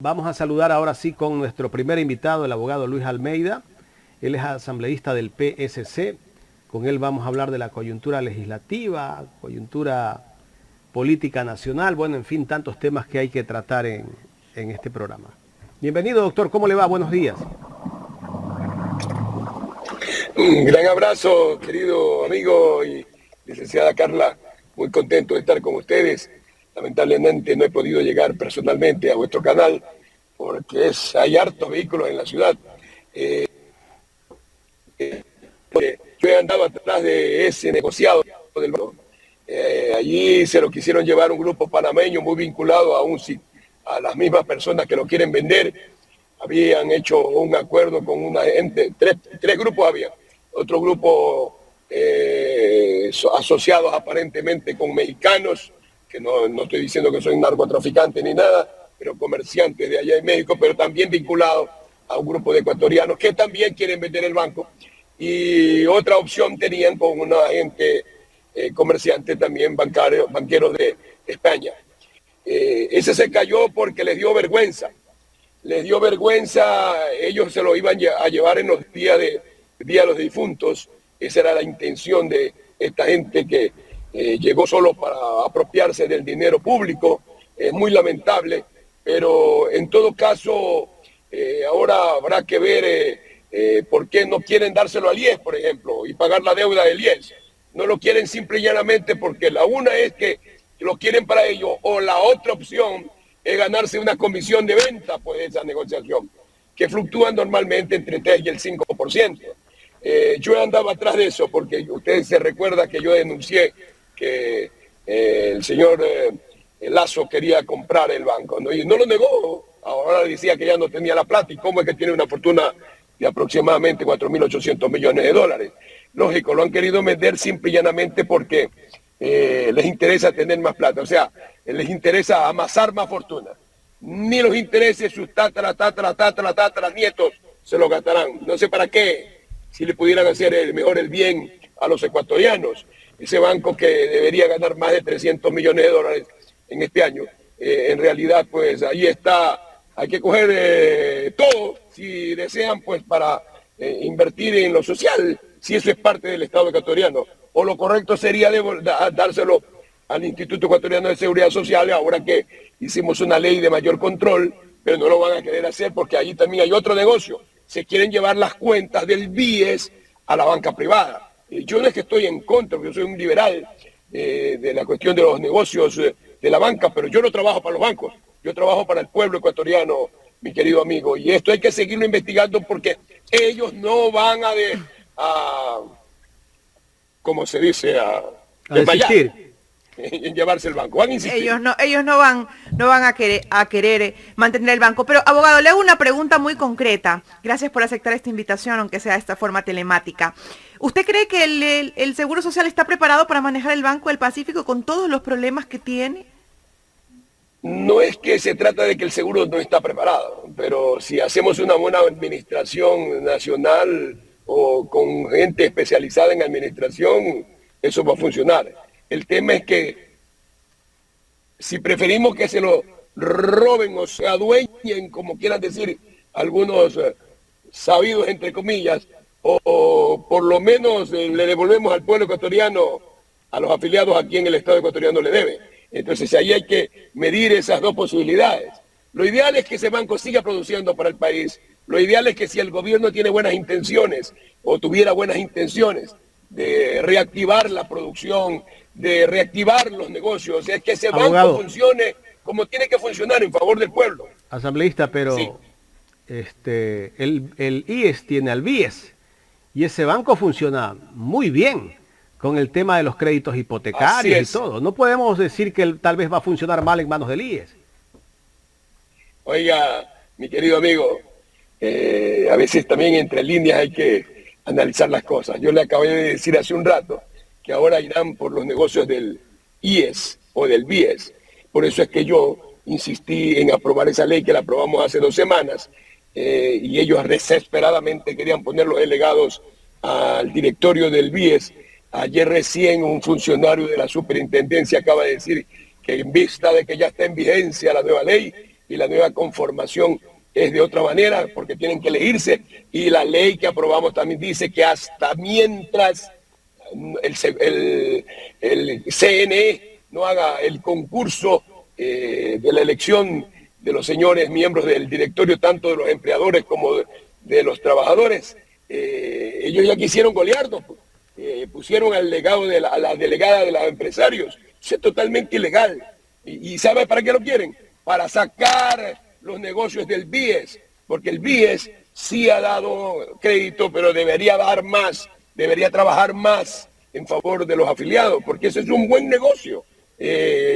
Vamos a saludar ahora sí con nuestro primer invitado, el abogado Luis Almeida. Él es asambleísta del PSC. Con él vamos a hablar de la coyuntura legislativa, coyuntura política nacional, bueno, en fin, tantos temas que hay que tratar en este programa. Bienvenido, doctor. ¿Cómo le va? Buenos días. Un gran abrazo, querido amigo y licenciada Carla. Muy contento de estar con ustedes. Lamentablemente no he podido llegar personalmente a vuestro canal porque hay hartos vehículos en la ciudad. Yo he andado atrás de ese negociado del banco. Allí se lo quisieron llevar un grupo panameño muy vinculado a las mismas personas que lo quieren vender. Habían hecho un acuerdo con una gente, tres grupos había. Otro grupo asociados aparentemente con mexicanos, que no estoy diciendo que soy narcotraficante ni nada, pero comerciantes de allá en México, pero también vinculado a un grupo de ecuatorianos que también quieren vender el banco. Y otra opción tenían con una agente comerciante también banqueros de España. Ese se cayó porque les dio vergüenza. Ellos se lo iban a llevar en los días de los difuntos. Esa era la intención de esta gente que llegó solo para apropiarse del dinero público. Es muy lamentable, pero en todo caso ahora habrá que ver por qué no quieren dárselo al IES, por ejemplo, y pagar la deuda del IES. No lo quieren simple y llanamente porque la una es que lo quieren para ellos, o la otra opción es ganarse una comisión de venta por esa negociación, que fluctúa normalmente entre el 3 y el 5%. Yo andaba atrás de eso porque ustedes se recuerdan que yo denuncié que el señor Lazo quería comprar el banco, ¿no? Y no lo negó. Ahora decía que ya no tenía la plata. ¿Y cómo es que tiene una fortuna de aproximadamente 4.800 millones de dólares? Lógico, lo han querido vender simple y llanamente porque les interesa tener más plata. O sea, les interesa amasar más fortuna. Ni los intereses sus tatara nietos se lo gastarán. No sé para qué, si le pudieran hacer el bien a los ecuatorianos. Ese banco que debería ganar más de 300 millones de dólares en este año, en realidad pues ahí está. Hay que coger todo, si desean, pues para invertir en lo social, si eso es parte del Estado ecuatoriano. O lo correcto sería dárselo al Instituto Ecuatoriano de Seguridad Social, ahora que hicimos una ley de mayor control, pero no lo van a querer hacer porque allí también hay otro negocio. Se quieren llevar las cuentas del BIES a la banca privada. Yo no es que estoy en contra, porque yo soy un liberal de la cuestión de los negocios de la banca, pero yo no trabajo para los bancos, yo trabajo para el pueblo ecuatoriano, mi querido amigo, y esto hay que seguirlo investigando porque ellos no van a ¿cómo se dice? A desmayar en llevarse el banco. Van a insistir. Ellos no van a querer mantener el banco. Pero, abogado, le hago una pregunta muy concreta. Gracias por aceptar esta invitación, aunque sea de esta forma telemática. ¿Usted cree que el Seguro Social está preparado para manejar el Banco del Pacífico con todos los problemas que tiene? No es que se trata de que el seguro no está preparado, pero si hacemos una buena administración nacional o con gente especializada en administración, eso va a funcionar. El tema es que si preferimos que se lo roben o se adueñen, como quieran decir algunos sabidos entre comillas, o por lo menos le devolvemos al pueblo ecuatoriano, a los afiliados aquí en el Estado ecuatoriano le debe. Entonces ahí hay que medir esas dos posibilidades. Lo ideal es que ese banco siga produciendo para el país. Lo ideal es que si el gobierno tiene buenas intenciones o tuviera buenas intenciones de reactivar la producción, de reactivar los negocios, es que ese banco funcione como tiene que funcionar en favor del pueblo. Asambleísta, pero sí. El IES tiene al BIES y ese banco funciona muy bien con el tema de los créditos hipotecarios y todo. No podemos decir que tal vez va a funcionar mal en manos del IES. Oiga, mi querido amigo, a veces también entre líneas hay que analizar las cosas. Yo le acabé de decir hace un rato que ahora irán por los negocios del IES o del BIES. Por eso es que yo insistí en aprobar esa ley que la aprobamos hace 2 semanas y ellos desesperadamente querían poner los delegados al directorio del BIES. Ayer recién un funcionario de la superintendencia acaba de decir que en vista de que ya está en vigencia la nueva ley, y la nueva conformación es de otra manera porque tienen que elegirse, y la ley que aprobamos también dice que hasta mientras el CNE no haga el concurso de la elección de los señores miembros del directorio, tanto de los empleadores como de los trabajadores, ellos ya quisieron golearnos, pusieron al legado a la delegada de los empresarios. Eso es totalmente ilegal. ¿Y sabe para qué lo quieren? Para sacar los negocios del BIES, porque el BIES sí ha dado crédito, pero debería dar más, debería trabajar más en favor de los afiliados, porque ese es un buen negocio.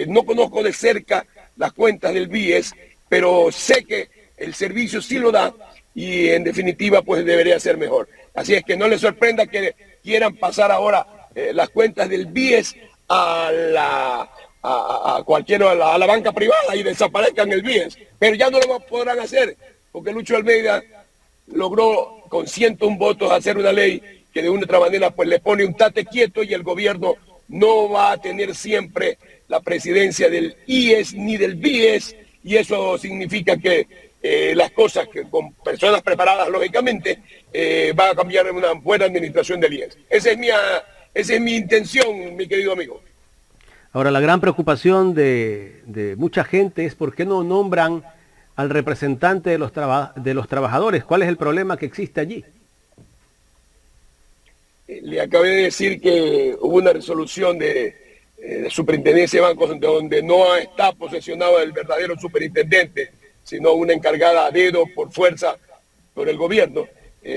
No conozco de cerca las cuentas del BIES, pero sé que el servicio sí lo da y en definitiva pues debería ser mejor. Así es que no les sorprenda que quieran pasar ahora las cuentas del BIES a la banca privada y desaparezcan el BIES, pero ya no lo podrán hacer porque Lucho Almeida logró con 101 votos hacer una ley que de una u otra manera pues le pone un tate quieto, y el gobierno no va a tener siempre la presidencia del IES ni del BIES, y eso significa que las cosas que con personas preparadas lógicamente va a cambiar en una buena administración del IES. Esa es mi intención, mi querido amigo. Ahora, la gran preocupación de mucha gente es por qué no nombran al representante de los trabajadores. ¿Cuál es el problema que existe allí? Le acabé de decir que hubo una resolución de superintendencia de bancos donde no está posesionado el verdadero superintendente, sino una encargada a dedo por fuerza por el gobierno.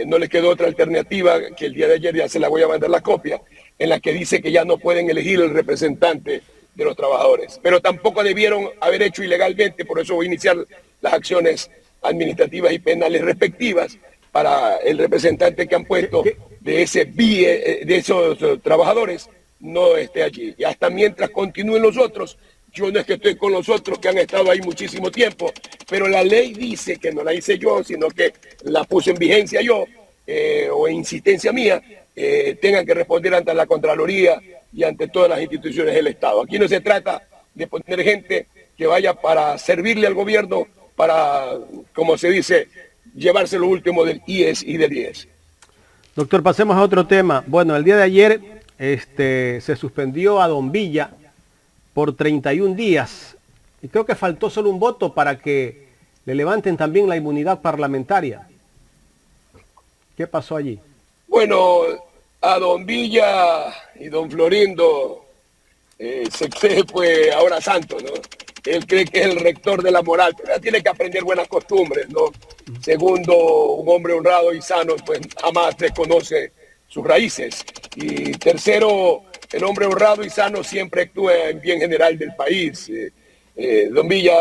No les quedó otra alternativa, que el día de ayer ya se la voy a mandar la copia, en la que dice que ya no pueden elegir el representante de los trabajadores. Pero tampoco debieron haber hecho ilegalmente, por eso voy a iniciar las acciones administrativas y penales respectivas para el representante que han puesto de esos trabajadores no esté allí. Y hasta mientras continúen los otros, yo no es que estoy con los otros que han estado ahí muchísimo tiempo, pero la ley dice, que no la hice yo, sino que la puse en vigencia yo, o en insistencia mía, tengan que responder ante la Contraloría y ante todas las instituciones del Estado. Aquí no se trata de poner gente que vaya para servirle al gobierno, para, como se dice, llevarse lo último del IES y del IES. Doctor, pasemos a otro tema. Bueno, el día de ayer se suspendió a Don Villa por 31 días. Y creo que faltó solo un voto para que le levanten también la inmunidad parlamentaria. ¿Qué pasó allí? Bueno, a Don Villa y Don Florindo se cree pues ahora santo, ¿no? Él cree que es el rector de la moral, pero tiene que aprender buenas costumbres, ¿no? Segundo, un hombre honrado y sano pues jamás desconoce sus raíces. Y tercero, el hombre honrado y sano siempre actúa en bien general del país. Don Villa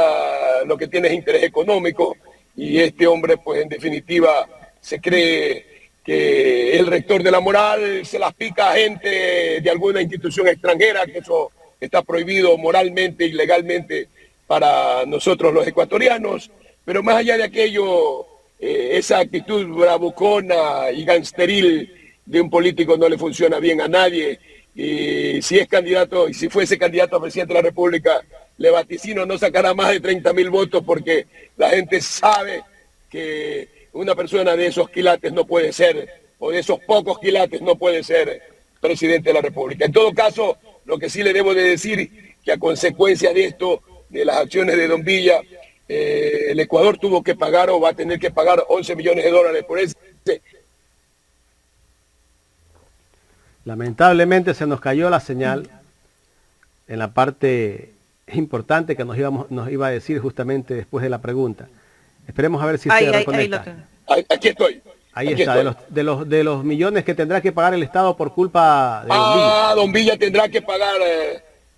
lo que tiene es interés económico, y este hombre pues en definitiva se cree que el rector de la moral se las pica a gente de alguna institución extranjera, que eso está prohibido moralmente y legalmente para nosotros los ecuatorianos. Pero más allá de aquello, esa actitud bravucona y gangsteril de un político no le funciona bien a nadie. Y si es candidato, y si fuese candidato a presidente de la República, le vaticino no sacará más de 30.000 votos, porque la gente sabe que una persona de esos quilates no puede ser, o de esos pocos quilates no puede ser presidente de la República. En todo caso, lo que sí le debo de decir, que a consecuencia de esto, de las acciones de Don Villa, el Ecuador tuvo que pagar, o va a tener que pagar, 11 millones de dólares por ese. Lamentablemente se nos cayó la señal en la parte importante que nos iba a decir justamente después de la pregunta. Esperemos a ver si se reconecta. Aquí estoy. Ahí está, de los millones que tendrá que pagar el Estado por culpa de Don Villa. Don Villa tendrá que pagar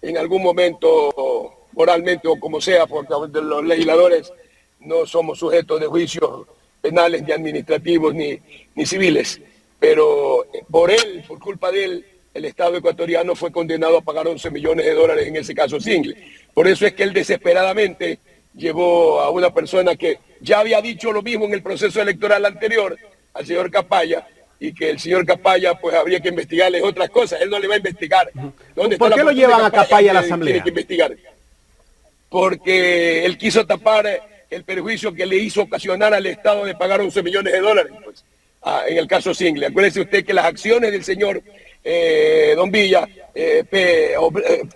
en algún momento moralmente, o como sea, porque los legisladores no somos sujetos de juicios penales, ni administrativos, ni civiles. Pero por culpa de él, el Estado ecuatoriano fue condenado a pagar 11 millones de dólares en ese caso single. Por eso es que él desesperadamente llevó a una persona que ya había dicho lo mismo en el proceso electoral anterior, al señor Capaya, y que el señor Capaya pues habría que investigarle otras cosas. Él no le va a investigar. ¿Por qué lo llevan a Capaya a la Asamblea? Tiene que investigar. Porque él quiso tapar el perjuicio que le hizo ocasionar al Estado de pagar 11 millones de dólares, pues, en el caso Single. Acuérdese usted que las acciones del señor Don Villa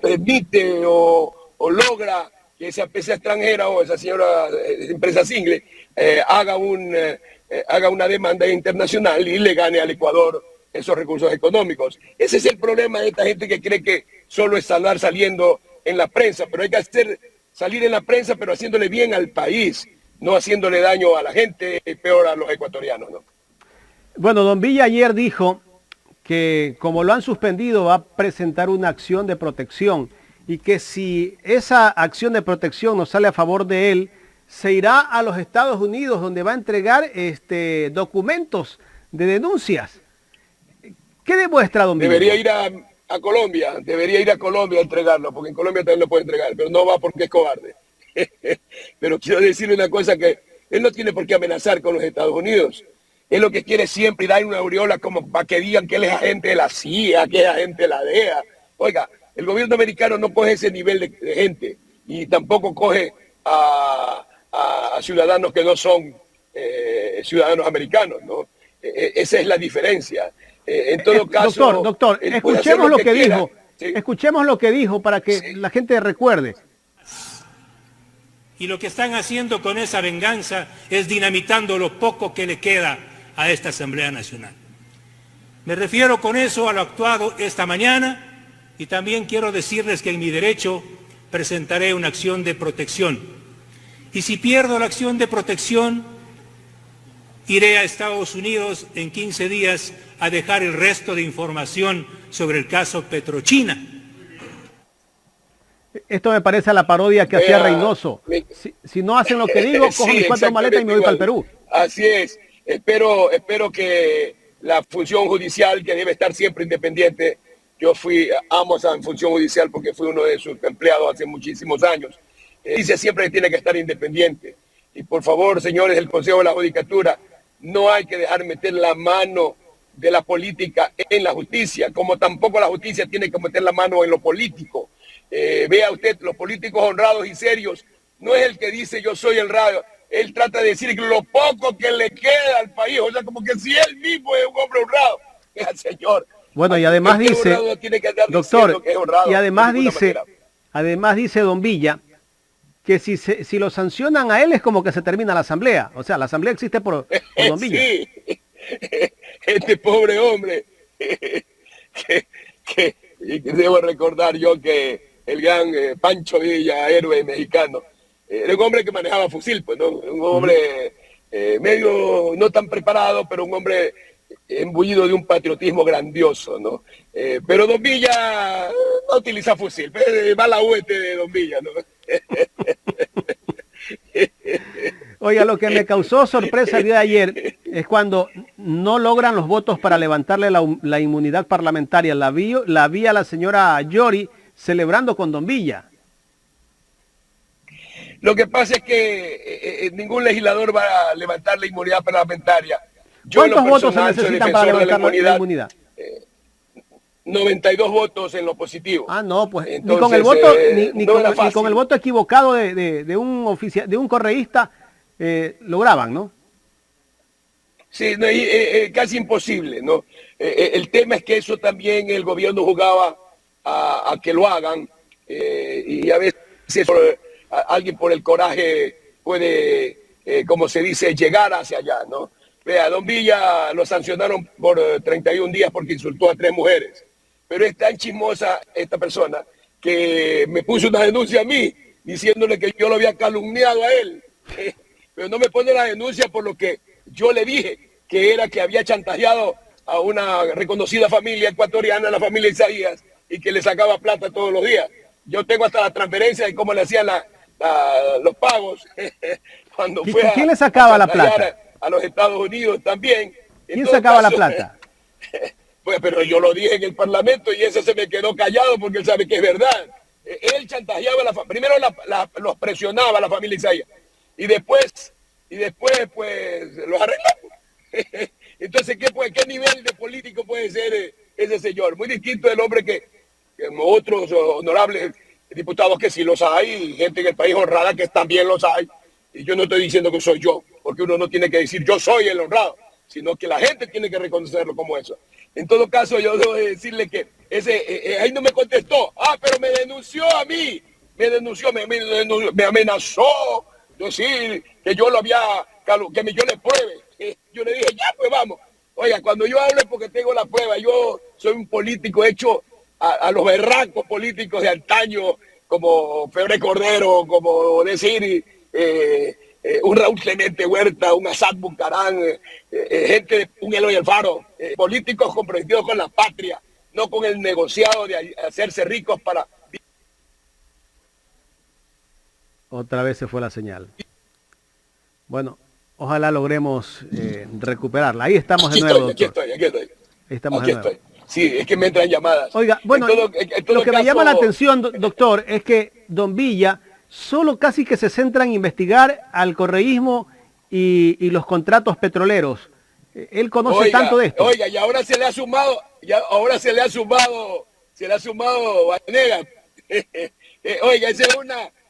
permite o logra que esa empresa extranjera o esa señora empresa Single haga una demanda internacional y le gane al Ecuador esos recursos económicos. Ese es el problema de esta gente que cree que solo es andar saliendo en la prensa, pero hay que salir en la prensa, pero haciéndole bien al país, no haciéndole daño a la gente, peor a los ecuatorianos, ¿no? Bueno, Don Villa ayer dijo que como lo han suspendido va a presentar una acción de protección y que si esa acción de protección no sale a favor de él, se irá a los Estados Unidos donde va a entregar documentos de denuncias. ¿Qué demuestra, Don Villa? Debería ir a Colombia, a entregarlo, porque en Colombia también lo puede entregar, pero no va porque es cobarde. Pero quiero decirle una cosa, que él no tiene por qué amenazar con los Estados Unidos. Él lo que quiere siempre dar una aureola como para que digan que él es agente de la CIA, que es agente de la DEA. Oiga, el gobierno americano no coge ese nivel de gente y tampoco coge a ciudadanos que no son ciudadanos americanos, ¿no? Esa es la diferencia. En todo caso... Doctor, escuchemos lo que dijo. ¿Sí? Escuchemos lo que dijo para que la gente recuerde. Y lo que están haciendo con esa venganza es dinamitando lo poco que le queda a esta Asamblea Nacional. Me refiero con eso a lo actuado esta mañana y también quiero decirles que en mi derecho presentaré una acción de protección. Y si pierdo la acción de protección, iré a Estados Unidos en 15 días a dejar el resto de información sobre el caso Petrochina. Esto me parece a la parodia que hacía Reynoso. Si no hacen lo que digo, cojo mis 4 maletas y me voy para el Perú. Así es. Espero que la función judicial, que debe estar siempre independiente, yo amo esa función judicial porque fui uno de sus empleados hace muchísimos años, dice siempre que tiene que estar independiente. Y por favor, señores del Consejo de la Judicatura, no hay que dejar meter la mano de la política en la justicia, como tampoco la justicia tiene que meter la mano en lo político. Vea usted, los políticos honrados y serios, no es el que dice yo soy honrado, él trata de decir lo poco que le queda al país, o sea, como que si él mismo es un hombre honrado. Señor. Bueno, y además dice, doctor, y además dice Don Villa, que si lo sancionan a él es como que se termina la asamblea. O sea, la asamblea existe por Don Villa. Sí, este pobre hombre, y debo recordar yo que el gran Pancho Villa, héroe mexicano, era un hombre que manejaba fusil, pues, ¿no? Un hombre medio no tan preparado, pero un hombre embullido de un patriotismo grandioso, ¿no? Pero Don Villa no utiliza fusil, va la huete de Don Villa, ¿no? Oiga, lo que me causó sorpresa el día de ayer es cuando no logran los votos para levantarle la inmunidad parlamentaria. La vi a la señora Yori celebrando con Don Villa. Lo que pasa es que ningún legislador va a levantar la inmunidad parlamentaria. ¿Cuántos votos se necesitan para levantar la inmunidad? 92 votos en lo positivo. Ah, no, pues entonces, ni con el voto ni con el voto equivocado de un correísta lograban, ¿no? Sí, no, casi imposible, ¿no? El tema es que eso también el gobierno jugaba a que lo hagan y a veces alguien por el coraje puede, como se dice, llegar hacia allá, ¿no? Vea, Don Villa lo sancionaron por 31 días porque insultó a 3 mujeres. Pero es tan chismosa esta persona que me puso una denuncia a mí diciéndole que yo lo había calumniado a él. Pero no me pone la denuncia por lo que yo le dije, que era que había chantajeado a una reconocida familia ecuatoriana, la familia Isaías, y que le sacaba plata todos los días. Yo tengo hasta la transferencia de cómo le hacían los pagos cuando fue ¿quién le sacaba la plata? A los Estados Unidos también. ¿Quién sacaba la plata? Pues, pero yo lo dije en el Parlamento y ese se me quedó callado porque él sabe que es verdad. Él chantajeaba primero los presionaba a la familia Isaías y después pues los arregló. Entonces, ¿qué nivel de político puede ser ese señor? Muy distinto del hombre que otros honorables diputados que sí los hay, gente en el país honrada que también los hay, Y yo no estoy diciendo que soy yo, porque uno no tiene que decir yo soy el honrado, sino que la gente tiene que reconocerlo como eso. En todo caso, yo debo decirle que ahí no me contestó. Pero me denunció a mí, me amenazó, decir que yo lo había, que yo le pruebe. Yo le dije, ya, pues vamos. Oiga, cuando yo hablo es porque tengo la prueba. Yo soy un político hecho a los berracos políticos de antaño, como Febre Cordero, como decir un Raúl Clemente Huerta, un Asad Bucarán, gente, un Eloy Alfaro, políticos comprometidos con la patria, no con el negociado de hacerse ricos para... Otra vez se fue la señal. Bueno, ojalá logremos recuperarla. Ahí estamos de nuevo, Aquí doctor. estoy. Estamos de nuevo. Sí, es que me entran llamadas. Oiga, bueno, lo que me llama la atención, doctor, es que don Villa solo casi que se centra en investigar al correísmo y los contratos petroleros. Él conoce tanto de esto. Oiga, y ahora se le ha sumado Vanegas. Oiga, esa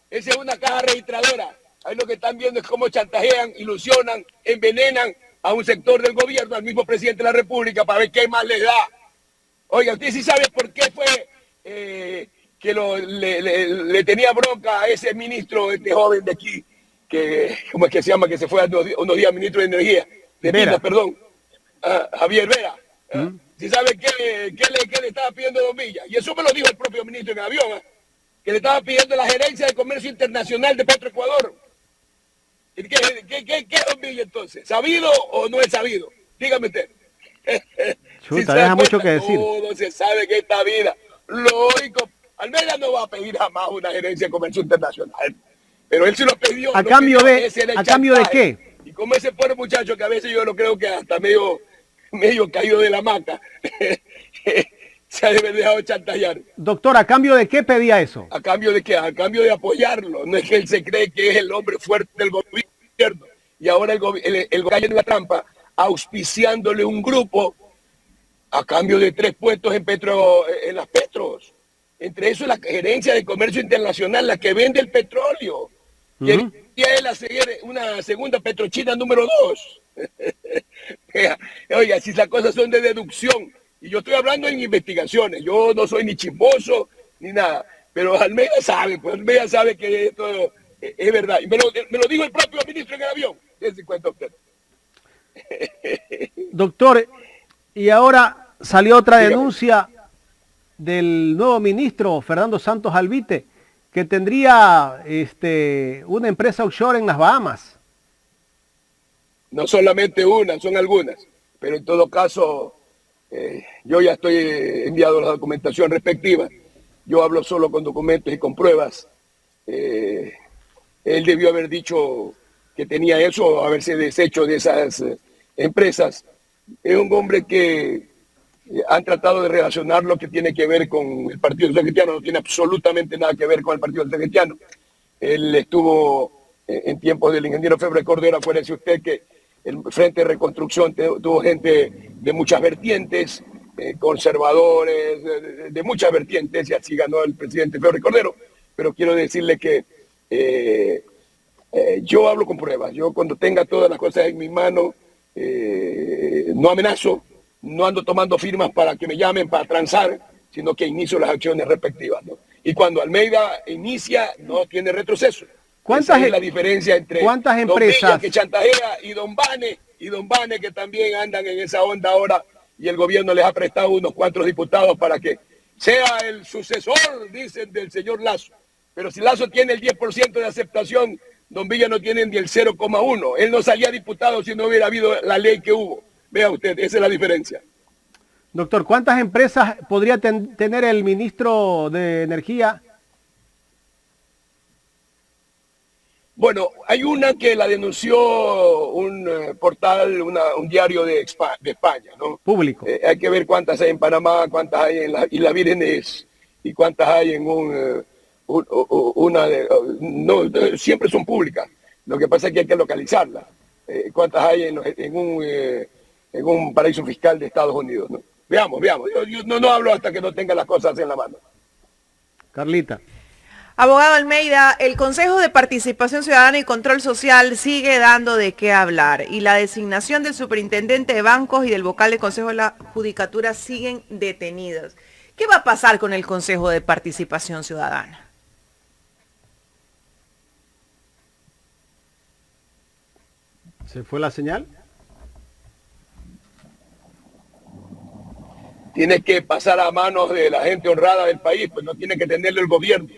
es una caja registradora. Ahí lo que están viendo es cómo chantajean, ilusionan, envenenan a un sector del gobierno, al mismo presidente de la República, para ver qué más les da. Oiga, usted sí sabe por qué fue que le tenía bronca a ese ministro, este joven de aquí, que, ¿cómo es que se llama? Que se fue a unos días ministro de Energía, de Minas, perdón, Javier Vera. ¿Sí sabe qué le estaba pidiendo Don Villa? Y eso me lo dijo el propio ministro en el avión, que le estaba pidiendo la gerencia de comercio internacional de Petroecuador. ¿Qué Don Villa entonces? ¿Sabido o no es sabido? Dígame usted. Chuta, deja mucho que decir. Todo se sabe que esta vida, lógico, Almeida no va a pedir jamás una gerencia de comercio internacional, pero él sí lo pidió. ¿A cambio de qué? Y como ese pobre muchacho que a veces yo lo creo que hasta medio caído de la hamaca, se ha de haber dejado chantajear. Doctor, ¿a cambio de qué pedía eso? ¿A cambio de qué? A cambio de apoyarlo. No es que él se cree que es el hombre fuerte del gobierno y ahora el gobierno cae en la trampa auspiciándole un grupo a cambio de 3 puestos en las petros. Entre eso la gerencia de comercio internacional, la que vende el petróleo. Quería él hacer una segunda Petrochina número 2. Oiga, si las cosas son de deducción, y yo estoy hablando en investigaciones, yo no soy ni chismoso ni nada, pero Almeida sabe que esto es verdad. Y me lo dijo el propio ministro en el avión. ¿Qué cuenta usted? Doctor, y ahora salió otra denuncia del nuevo ministro Fernando Santos Alvite, que tendría una empresa offshore en las Bahamas. No solamente una, son algunas, pero en todo caso yo ya estoy enviado la documentación respectiva. Yo hablo solo con documentos y con pruebas. Él debió haber dicho que tenía eso, haberse deshecho de esas empresas. Es un hombre que han tratado de relacionar lo que tiene que ver con el Partido Social Cristiano. No tiene absolutamente nada que ver con el Partido Social Cristiano. Él estuvo en tiempos del ingeniero Febre Cordero. Acuérdese usted que el Frente de Reconstrucción tuvo gente de muchas vertientes, conservadores, de muchas vertientes, y así ganó el presidente Febre Cordero. Pero quiero decirle que yo hablo con pruebas. Yo cuando tenga todas las cosas en mi mano, no amenazo, no ando tomando firmas para que me llamen para transar, sino que inicio las acciones respectivas, ¿no? Y cuando Almeida inicia, no tiene retroceso. Esa es la diferencia entre ¿cuántas empresas? Don Villa, que chantajea, y Don Bane, que también andan en esa onda ahora, y el gobierno les ha prestado unos cuantos diputados para que sea el sucesor, dicen, del señor Lasso. Pero si Lasso tiene el 10% de aceptación, Don Villa no tiene ni el 0,1. Él no salía diputado si no hubiera habido la ley que hubo. Vea usted, esa es la diferencia. Doctor, ¿cuántas empresas podría tener el ministro de Energía? Bueno, hay una que la denunció un portal, un diario de España, ¿no? Público. Hay que ver cuántas hay en Panamá, cuántas hay en las Islas Vírgenes y cuántas hay en siempre son públicas. Lo que pasa es que hay que localizarlas. Cuántas hay en un paraíso fiscal de Estados Unidos, ¿no? Veamos. Yo no hablo hasta que no tenga las cosas en la mano. Carlita. Abogado Almeida, el Consejo de Participación Ciudadana y Control Social sigue dando de qué hablar y la designación del superintendente de bancos y del vocal del Consejo de la Judicatura siguen detenidos. ¿Qué va a pasar con el Consejo de Participación Ciudadana? ¿Se fue la señal? Tiene que pasar a manos de la gente honrada del país, pues no tiene que tenerlo el gobierno,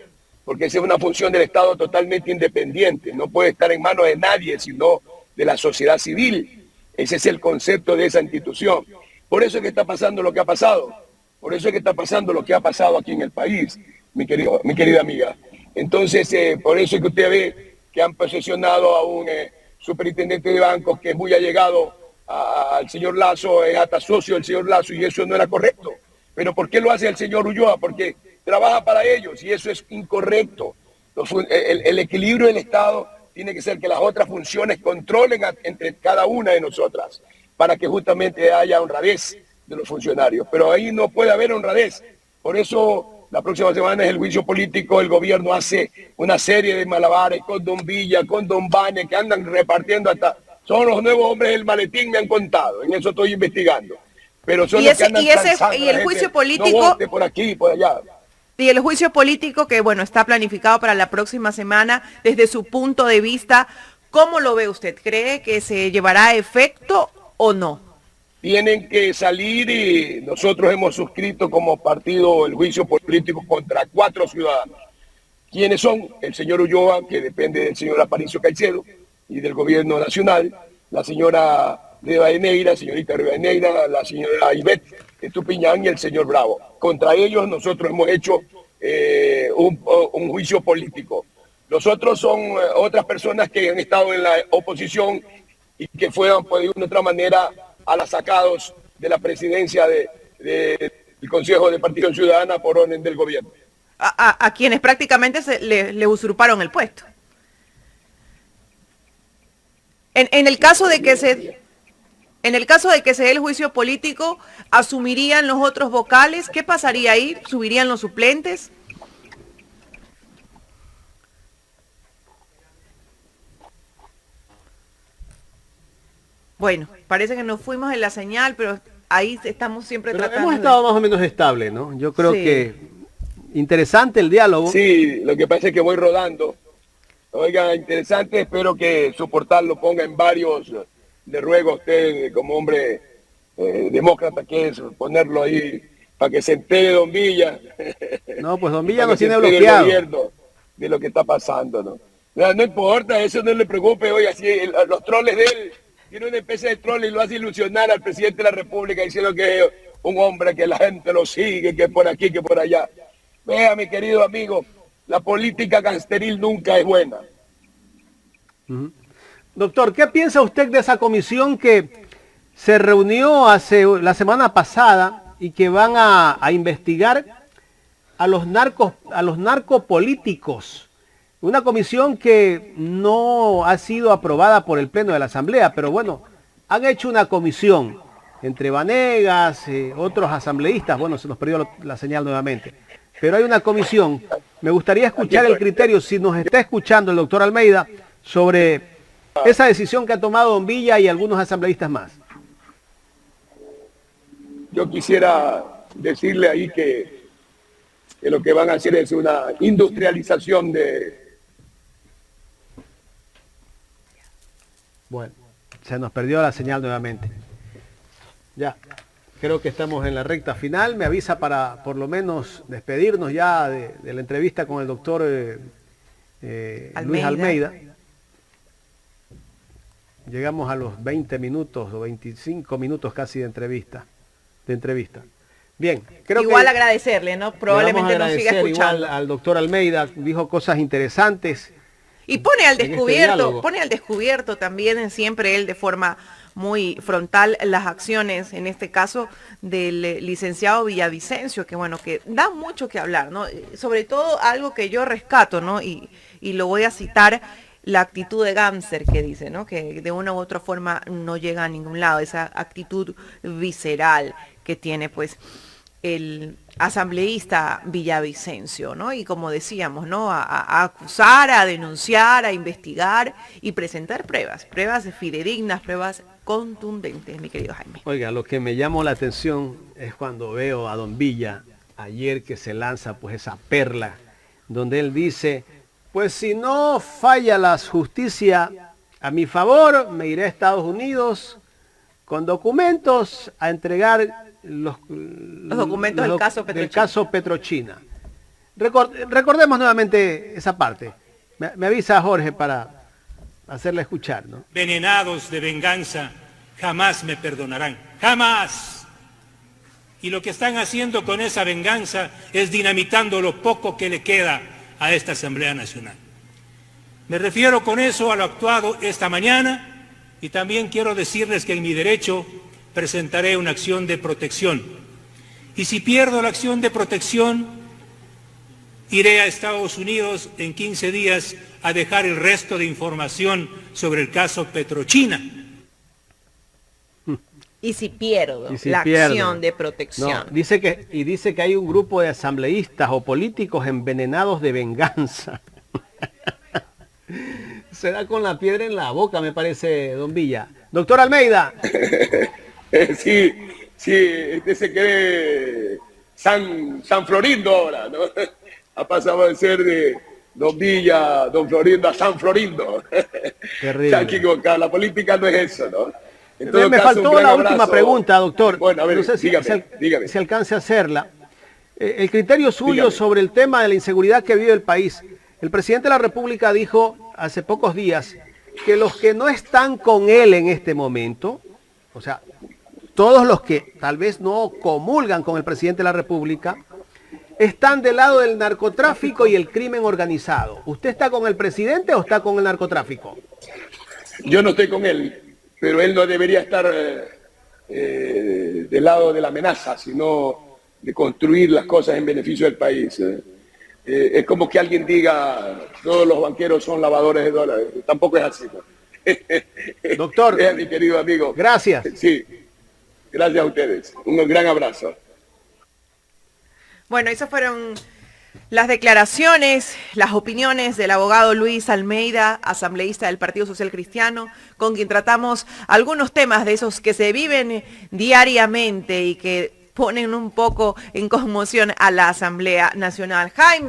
porque esa es una función del Estado totalmente independiente, no puede estar en manos de nadie, sino de la sociedad civil. Ese es el concepto de esa institución. Por eso es que está pasando lo que ha pasado, por eso es que está pasando lo que ha pasado aquí en el país, mi querida amiga. Entonces, por eso es que usted ve que han posesionado a un superintendente de bancos que es muy allegado al señor Lasso, es hasta socio del señor Lasso, y eso no era correcto. Pero ¿por qué lo hace el señor Ulloa? Porque trabaja para ellos y eso es incorrecto. El equilibrio del Estado tiene que ser que las otras funciones controlen entre cada una de nosotras para que justamente haya honradez de los funcionarios. Pero ahí no puede haber honradez. Por eso la próxima semana es el juicio político. El gobierno hace una serie de malabares con Don Villa, con Don Bane, que andan repartiendo hasta... Son los nuevos hombres del maletín, me han contado. En eso estoy investigando. Pero son los que andan transando y el juicio político... No vote por aquí y por allá. Y el juicio político que, bueno, está planificado para la próxima semana, desde su punto de vista, ¿cómo lo ve usted? ¿Cree que se llevará a efecto o no? Tienen que salir y nosotros hemos suscrito como partido el juicio político contra 4 ciudadanos. ¿Quiénes son? El señor Ulloa, que depende del señor Aparicio Caicedo y del gobierno nacional, la señora Rivadeneira, señorita Rivadeneira, la señora Ivette Estupiñán y el señor Bravo. Contra ellos nosotros hemos hecho un juicio político. Los otros son otras personas que han estado en la oposición y que fueron, pues, de una u otra manera, a las sacados de la presidencia del Consejo de Participación Ciudadana por orden del gobierno. A quienes prácticamente le usurparon el puesto. En el caso de que se dé el juicio político, ¿asumirían los otros vocales? ¿Qué pasaría ahí? ¿Subirían los suplentes? Bueno, parece que nos fuimos en la señal, pero ahí estamos siempre tratando. Hemos estado más o menos estable, ¿no? Yo creo que interesante el diálogo. Sí, lo que pasa es que voy rodando. Oiga, interesante, espero que su portal lo ponga en varios. Le ruego a usted, como hombre demócrata que es, ponerlo ahí para que se entere Don Villa. No, pues Don Villa nos tiene bloqueado. De lo que está pasando, ¿no? No importa, eso no le preocupe. Oiga, si los troles de él, tiene una especie de troll y lo hace ilusionar al presidente de la República diciendo que es un hombre que la gente lo sigue, que por aquí, que por allá. Vea, mi querido amigo, la política gangsteril nunca es buena. Doctor, ¿qué piensa usted de esa comisión que se reunió la semana pasada y que van a investigar a los narcopolíticos? Una comisión que no ha sido aprobada por el Pleno de la Asamblea, pero bueno, han hecho una comisión entre Vanegas, otros asambleístas. Bueno, se nos perdió la señal nuevamente. Pero hay una comisión. Me gustaría escuchar el criterio, si nos está escuchando el doctor Almeida, sobre esa decisión que ha tomado Don Villa y algunos asambleístas más. Yo quisiera decirle ahí que lo que van a hacer es una industrialización de... Bueno, se nos perdió la señal nuevamente. Ya, creo que estamos en la recta final. Me avisa para por lo menos despedirnos ya de la entrevista con el doctor Luis Almeida. Llegamos a los 20 minutos o 25 minutos casi de entrevista. Bien, creo igual que agradecerle, ¿no? Probablemente nos siga escuchando. Igual al doctor Almeida, dijo cosas interesantes. Y pone al descubierto también siempre él de forma muy frontal las acciones, en este caso del licenciado Villavicencio, que bueno, que da mucho que hablar, ¿no? Sobre todo algo que yo rescato, ¿no? Y lo voy a citar, la actitud de Gamser que dice, ¿no? Que de una u otra forma no llega a ningún lado, esa actitud visceral que tiene, pues. el asambleísta Villavicencio, ¿no? Y como decíamos, ¿no? A acusar, a denunciar, a investigar y presentar pruebas fidedignas, pruebas contundentes, mi querido Jaime. Oiga, lo que me llamó la atención es cuando veo a don Villa ayer que se lanza pues esa perla, donde él dice, pues si no falla la justicia a mi favor, me iré a Estados Unidos con documentos a entregar los documentos del caso Petrochina. Recordemos nuevamente esa parte. Me avisa Jorge para hacerle escuchar, ¿no? Envenenados de venganza jamás me perdonarán, jamás. Y lo que están haciendo con esa venganza es dinamitando lo poco que le queda a esta Asamblea Nacional. Me refiero con eso a lo actuado esta mañana y también quiero decirles que en mi derecho presentaré una acción de protección. Y si pierdo la acción de protección, iré a Estados Unidos en 15 días a dejar el resto de información sobre el caso Petrochina. Y si pierdo la acción de protección. No, dice que hay un grupo de asambleístas o políticos envenenados de venganza. Se da con la piedra en la boca, me parece, don Villa. Doctor Almeida. Sí, este se cree San Florindo ahora, ¿no? Ha pasado de ser de don Villa, don Florindo a San Florindo. Terrible. Se han equivocado, la política no es eso, ¿no? Me faltó la última pregunta, doctor. Bueno, a ver, no sé dígame. si alcance a hacerla. El criterio suyo sobre el tema de la inseguridad que vive el país. El presidente de la República dijo hace pocos días que los que no están con él en este momento, o sea, todos los que tal vez no comulgan con el presidente de la República, están del lado del narcotráfico y el crimen organizado. ¿Usted está con el presidente o está con el narcotráfico? Yo no estoy con él, pero él no debería estar del lado de la amenaza, sino de construir las cosas en beneficio del país. Es como que alguien diga, todos los banqueros son lavadores de dólares. Tampoco es así, ¿no? Doctor, mi querido amigo. Gracias. Sí, gracias a ustedes. Un gran abrazo. Bueno, esas fueron las declaraciones, las opiniones del abogado Luis Almeida, asambleísta del Partido Social Cristiano, con quien tratamos algunos temas de esos que se viven diariamente y que ponen un poco en conmoción a la Asamblea Nacional. Jaime.